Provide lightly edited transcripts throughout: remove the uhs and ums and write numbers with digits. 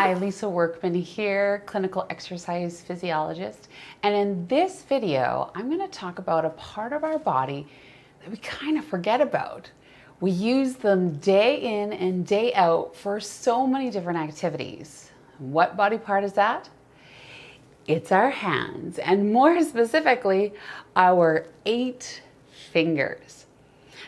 Hi, Lisa Workman here, clinical exercise physiologist. And in this video, I'm going to talk about a part of our body that we kind of forget about. We use them day in and day out for so many different activities. What body part is that? It's our hands, and more specifically, our 8 fingers.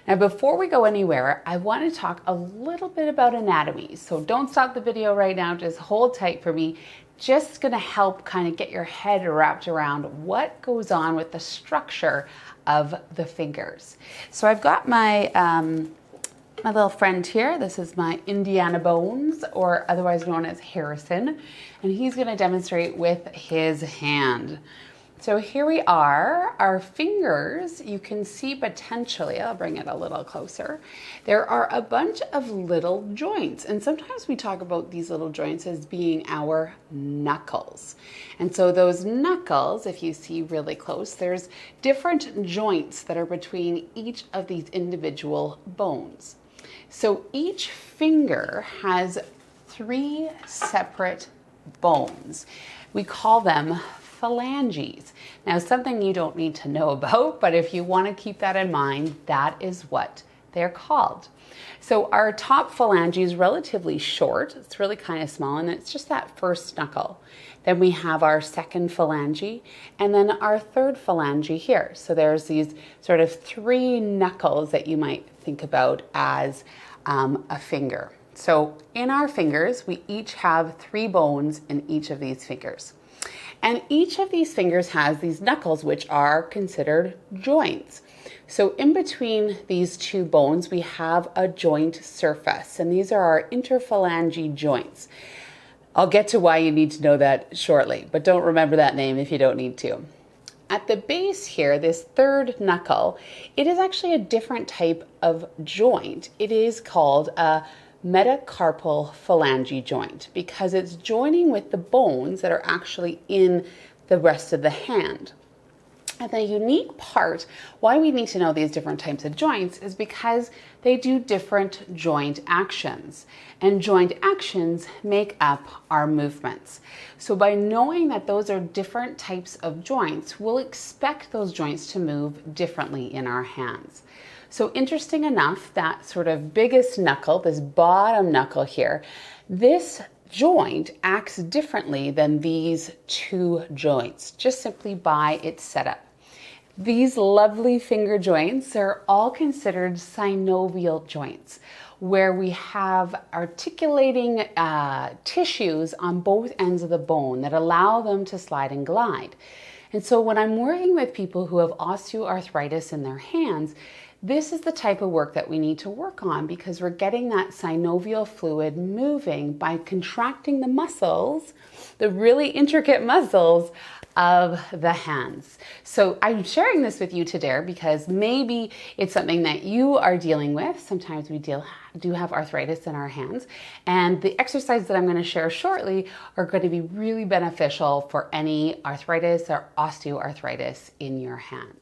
Now, before we go anywhere, I want to talk a little bit about anatomy. So don't stop the video right now, just hold tight for me. Just going to help kind of get your head wrapped around what goes on with the structure of the fingers. So I've got my my little friend here. This is my Indiana Bones, or otherwise known as Harrison, and he's going to demonstrate with his hand. So here we are, our fingers. You can see potentially, I'll bring it a little closer, there are a bunch of little joints, and sometimes we talk about these little joints as being our knuckles. And so those knuckles, if you see really close, there's different joints that are between each of these individual bones. So each finger has 3 separate bones. We call them phalanges. Now, something you don't need to know about, but if you want to keep that in mind, that is what they're called. So our top phalange is relatively short. It's really kind of small, and it's just that first knuckle. Then we have our second phalange, and then our third phalange here. So there's these sort of 3 knuckles that you might think about as a finger. So in our fingers, we each have 3 bones in each of these fingers. And each of these fingers has these knuckles, which are considered joints. So in between these 2 bones, we have a joint surface, and these are our interphalangeal joints. I'll get to why you need to know that shortly, but don't remember that name if you don't need to. At the base here, this third knuckle, it is actually a different type of joint. It is called a metacarpal phalange joint because it's joining with the bones that are actually in the rest of the hand. And the unique part, why we need to know these different types of joints, is because they do different joint actions. And joint actions make up our movements. So by knowing that those are different types of joints, we'll expect those joints to move differently in our hands. So interesting enough, that sort of biggest knuckle, this bottom knuckle here, this joint acts differently than these 2 joints, just simply by its setup. These lovely finger joints are all considered synovial joints, where we have articulating tissues on both ends of the bone that allow them to slide and glide. And so when I'm working with people who have osteoarthritis in their hands, this is the type of work that we need to work on, because we're getting that synovial fluid moving by contracting the muscles, the really intricate muscles of the hands. So I'm sharing this with you today because maybe it's something that you are dealing with. Sometimes we do have arthritis in our hands, and the exercises that I'm going to share shortly are going to be really beneficial for any arthritis or osteoarthritis in your hands.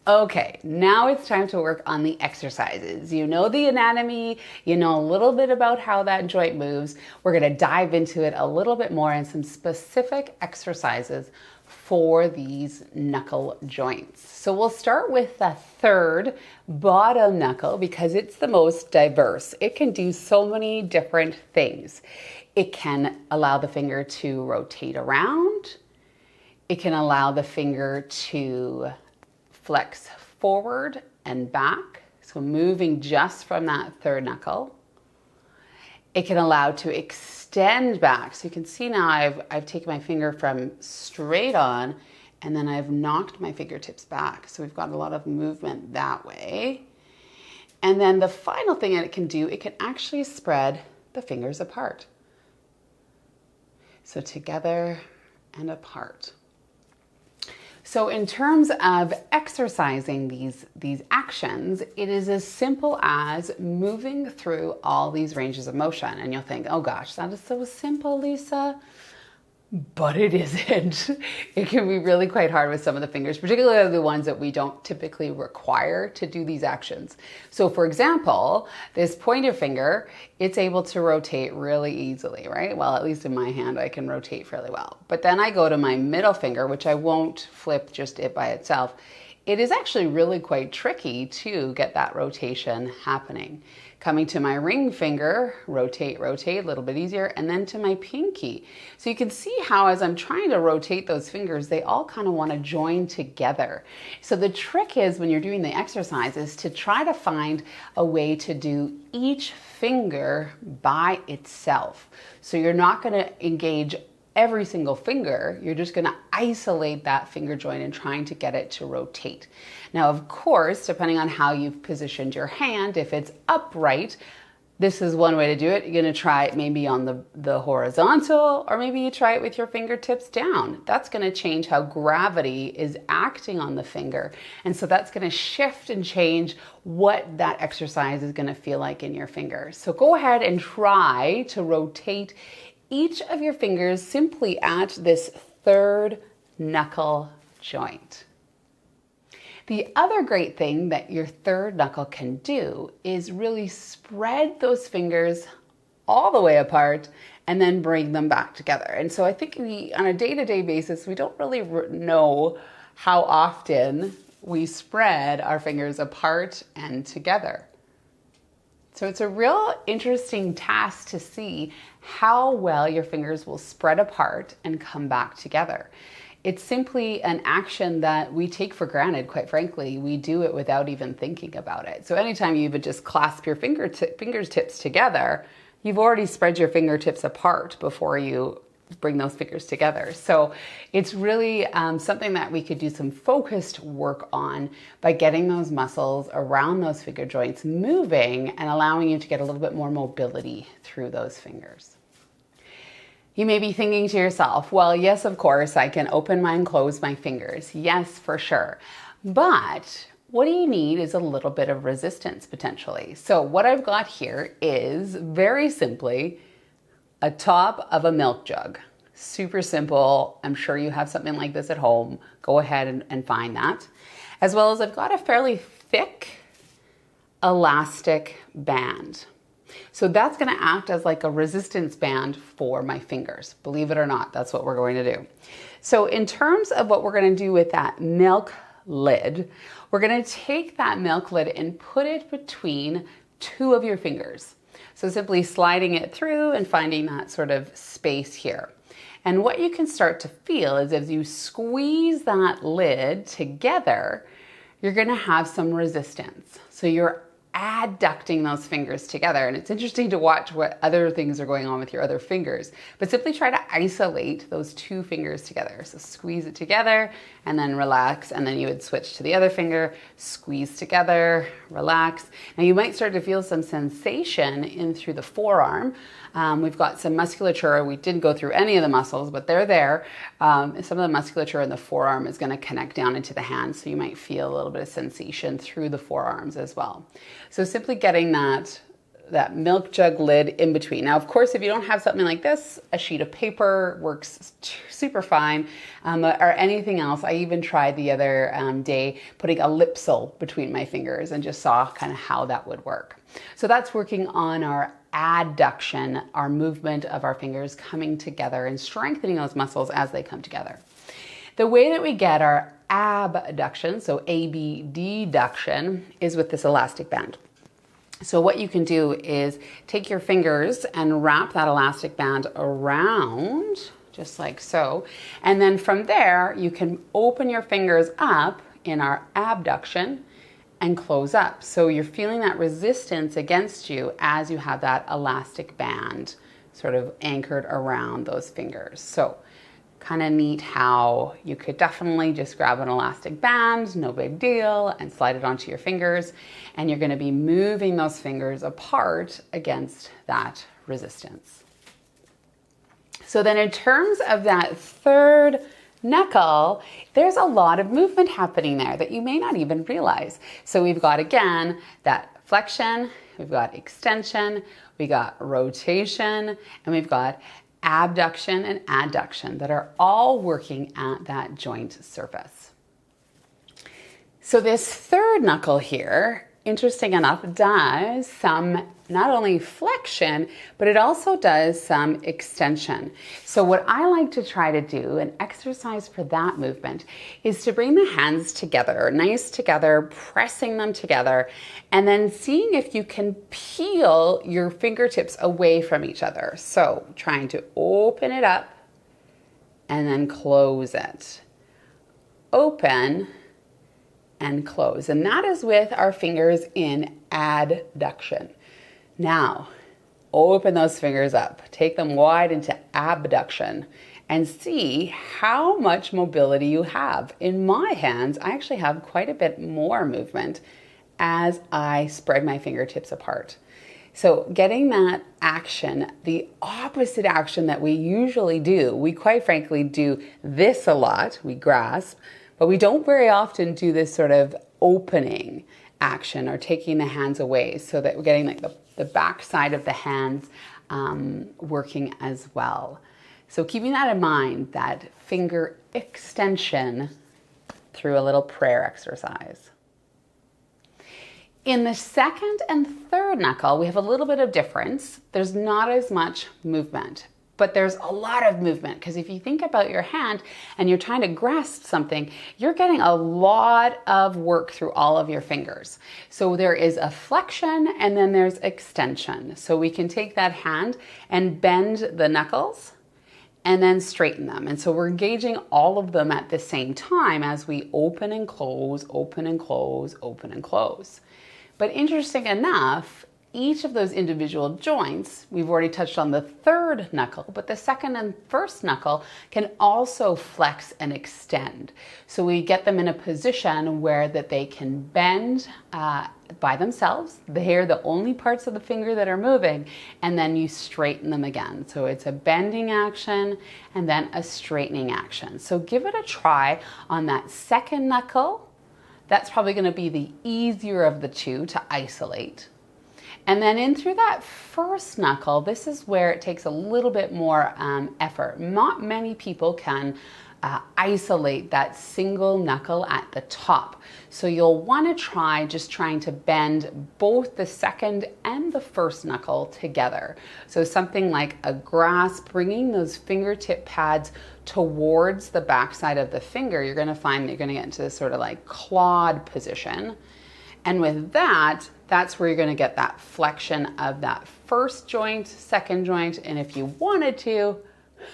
Okay, now it's time to work on the exercises. You know the anatomy, you know a little bit about how that joint moves. We're going to dive into it a little bit more and some specific exercises for these knuckle joints. So we'll start with the third bottom knuckle because it's the most diverse. It can do so many different things. It can allow the finger to rotate around. It can allow the finger to flex forward and back, so moving just from that third knuckle. It can allow to extend back. So you can see now I've taken my finger from straight on, and then I've knocked my fingertips back. So we've got a lot of movement that way. And then the final thing that it can do, it can actually spread the fingers apart. So together and apart. So in terms of exercising these actions, it is as simple as moving through all these ranges of motion. And you'll think, oh gosh, that is so simple, Lisa. but it isn't. It can be really quite hard with some of the fingers, particularly the ones that we don't typically require to do these actions. So for example, this pointer finger, it's able to rotate really easily, right? Well, at least in my hand, I can rotate fairly well. But then I go to my middle finger, which I won't flip just it by itself. It is actually really quite tricky to get that rotation happening. Coming to my ring finger, rotate, rotate, a little bit easier, and then to my pinky. So you can see how as I'm trying to rotate those fingers, they all kind of want to join together. So the trick is when you're doing the exercise is to try to find a way to do each finger by itself. So you're not going to engage every single finger, you're just going to isolate that finger joint and trying to get it to rotate. Now, of course, depending on how you've positioned your hand, if it's upright, this is one way to do it. You're going to try it maybe on the horizontal, or maybe you try it with your fingertips down. That's going to change how gravity is acting on the finger. And so that's going to shift and change what that exercise is going to feel like in your fingers. So go ahead and try to rotate each of your fingers simply at this third knuckle joint. The other great thing that your third knuckle can do is really spread those fingers all the way apart and then bring them back together. And so I think on a day-to-day basis, we don't really know how often we spread our fingers apart and together. So it's a real interesting task to see how well your fingers will spread apart and come back together. It's simply an action that we take for granted, quite frankly. We do it without even thinking about it. So anytime you even just clasp your fingertips together, you've already spread your fingertips apart before you bring those fingers together. So it's really something that we could do some focused work on by getting those muscles around those finger joints moving and allowing you to get a little bit more mobility through those fingers. You may be thinking to yourself, well, yes, of course, I can open and close my fingers. Yes, for sure. But what do you need is a little bit of resistance potentially. So what I've got here is very simply a top of a milk jug. Super simple. I'm sure you have something like this at home. Go ahead and find that. As well as I've got a fairly thick elastic band. So that's going to act as like a resistance band for my fingers. Believe it or not, that's what we're going to do. So in terms of what we're going to do with that milk lid, we're going to take that milk lid and put it between two of your fingers. So simply sliding it through and finding that sort of space here. And what you can start to feel is as you squeeze that lid together, you're going to have some resistance. So you're adducting those fingers together. And it's interesting to watch what other things are going on with your other fingers, but simply try to isolate those two fingers together. So squeeze it together and then relax. And then you would switch to the other finger, squeeze together, relax. Now you might start to feel some sensation in through the forearm. We've got some musculature. We didn't go through any of the muscles, but they're there. Some of the musculature in the forearm is going to connect down into the hand. So you might feel a little bit of sensation through the forearms as well. So simply getting that milk jug lid in between. Now, of course, if you don't have something like this, a sheet of paper works super fine, or anything else. I even tried the other day putting a Lipsil between my fingers and just saw kind of how that would work. So that's working on our adduction, our movement of our fingers coming together and strengthening those muscles as they come together. The way that we get our abduction, so abduction, is with this elastic band. So what you can do is take your fingers and wrap that elastic band around, just like so. And then from there, you can open your fingers up in our abduction and close up. So you're feeling that resistance against you as you have that elastic band sort of anchored around those fingers. So kind of neat how you could definitely just grab an elastic band, no big deal, and slide it onto your fingers. And you're going to be moving those fingers apart against that resistance. So then in terms of that third knuckle, there's a lot of movement happening there that you may not even realize. So we've got, again, that flexion, we've got extension, we got rotation, and we've got abduction and adduction that are all working at that joint surface. So this third knuckle here, interesting enough, does some not only flexion, but it also does some extension. So what I like to try to do, an exercise for that movement, is to bring the hands together, nice together, pressing them together, and then seeing if you can peel your fingertips away from each other. So trying to open it up and then close it. Open and close. And that is with our fingers in adduction. Now, open those fingers up, take them wide into abduction, and see how much mobility you have. In my hands, I actually have quite a bit more movement as I spread my fingertips apart. So getting that action, the opposite action that we usually do, we quite frankly do this a lot, we grasp, but we don't very often do this sort of opening action or taking the hands away, so that we're getting like the back side of the hands working as well. So keeping that in mind, that finger extension through a little prayer exercise. In the second and third knuckle, we have a little bit of difference. There's not as much movement, but there's a lot of movement, because if you think about your hand and you're trying to grasp something, you're getting a lot of work through all of your fingers. So there is a flexion and then there's extension. So we can take that hand and bend the knuckles and then straighten them. And so we're engaging all of them at the same time as we open and close, open and close, open and close. But interesting enough, each of those individual joints, we've already touched on the third knuckle, but the second and first knuckle can also flex and extend. So we get them in a position where that they can bend by themselves. They're the only parts of the finger that are moving, and then you straighten them again. So it's a bending action and then a straightening action. So give it a try on that second knuckle. That's probably going to be the easier of the two to isolate. And then in through that first knuckle, this is where it takes a little bit more effort. Not many people can isolate that single knuckle at the top. So you'll want to try just trying to bend both the second and the first knuckle together. So something like a grasp, bringing those fingertip pads towards the backside of the finger, you're going to find that you're going to get into this sort of like clawed position. And with that, that's where you're going to get that flexion of that first joint, second joint, and if you wanted to,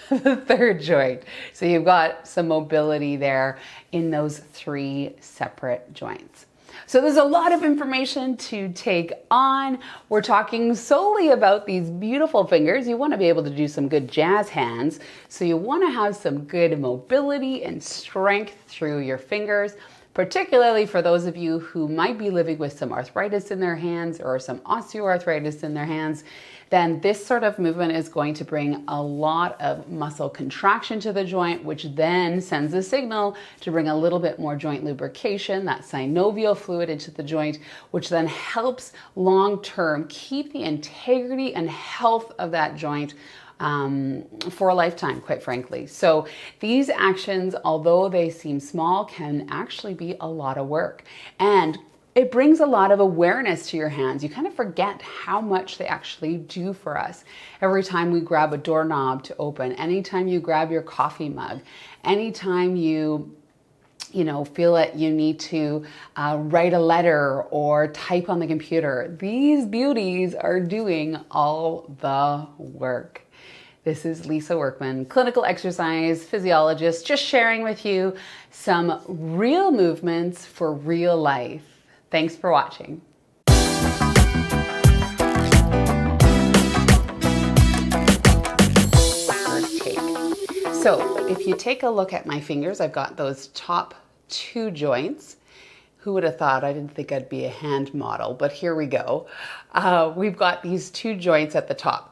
the third joint. So you've got some mobility there in those three separate joints. So there's a lot of information to take on. We're talking solely about these beautiful fingers. You want to be able to do some good jazz hands. So you want to have some good mobility and strength through your fingers, particularly for those of you who might be living with some arthritis in their hands or some osteoarthritis in their hands. Then this sort of movement is going to bring a lot of muscle contraction to the joint, which then sends a signal to bring a little bit more joint lubrication, that synovial fluid into the joint, which then helps long-term keep the integrity and health of that joint for a lifetime, quite frankly. So these actions, although they seem small, can actually be a lot of work. And it brings a lot of awareness to your hands. You kind of forget how much they actually do for us. Every time we grab a doorknob to open, anytime you grab your coffee mug, anytime you feel that you need to write a letter or type on the computer, these beauties are doing all the work. This is Lisa Workman, clinical exercise physiologist, just sharing with you some real movements for real life. Thanks for watching. First take. So if you take a look at my fingers, I've got those top two joints. Who would have thought? I didn't think I'd be a hand model, but here we go. We've got these two joints at the top.